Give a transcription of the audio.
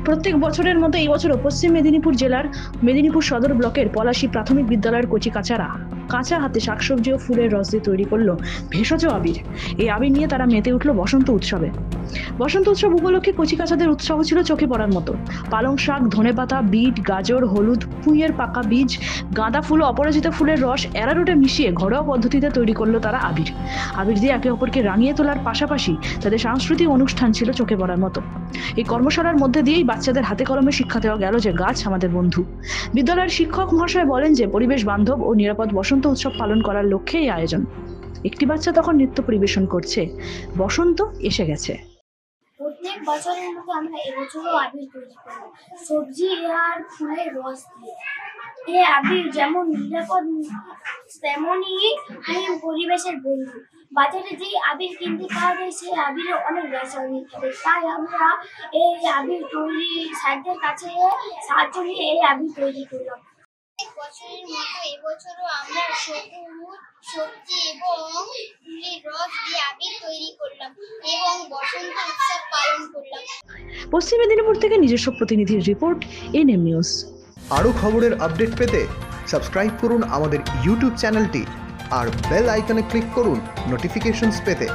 প্রত্যেক বছরের মতো এই বছরও পশ্চিম মেদিনীপুর জেলার মেদিনীপুর সদর ব্লকের পলাশী প্রাথমিক বিদ্যালয়ের কচিকাচারা কাঁচা হাতে শাকসবজি ও ফুলের রস দিয়ে তৈরি করলো ভেষজ আবির। এই আবির নিয়ে তারা মেতে উঠল বসন্ত উৎসবে। বসন্ত উৎসব উপলক্ষে কচিকাচাদের উৎসাহ ছিল চোখে পড়ার মতো। পালং শাক, ধনেপাতা, বিট, গাজর, হলুদ, পুঁইয়ের পাকা বীজ, গাঁদা ফুল, অপরাজিতা ফুলের রস, অ্যারারুটে মিশিয়ে ঘরোয়া পদ্ধতিতে তৈরি করলো তারা আবির। আবির দিয়ে একে অপরকে রাঙিয়ে তোলার পাশাপাশি তাদের সাংস্কৃতিক অনুষ্ঠান ছিল চোখে পড়ার মতো। এই কর্মশালার মধ্যে দিয়েই বাচ্চাদের হাতে কলমে শিক্ষা দেওয়া গেল যে গাছ আমাদের বন্ধু। বিদ্যালয়ের শিক্ষক মহাশয় বলেন যে পরিবেশ বান্ধব ও নিরাপদ বসন্ত উৎসব পালন করার লক্ষ্যে এই আয়োজন। একটি বাচ্চা তখন নৃত্য পরিবেশন করছে, বসন্ত এসে গেছে। প্রত্যেক বছরের মতো আমরা এবছরও আবির তৈরি করব সবজি আর ফুলের রস দিয়ে। এই আবির যেমন নিরাপদ তেমনই পরিবেশের বন্ধু। বাজারে যে আবির কিনতে পাওয়া যায় সেই আবিরে অনেক রাসায়নিক থাকে, তাই আমরা এই আবির তৈরি স্যারদের কাছে সাহায্য নিয়ে এই আবির তৈরি করলাম। বছরের মতো এবছরও আমরা সবজি এবং ফুলের রস দিয়ে আবির তৈরি করলাম এবং বসন্ত উৎসব পালন করলাম। পশ্চিম মেদিনীপুর থেকে নিজস্ব প্রতিনিধির রিপোর্ট, এনএম নিউজ। আরও খবরের আপডেট পেতে সাবস্ক্রাইব করুন আমাদের ইউটিউব চ্যানেলটি আর বেল আইকনে ক্লিক করুন নোটিফিকেশনস পেতে।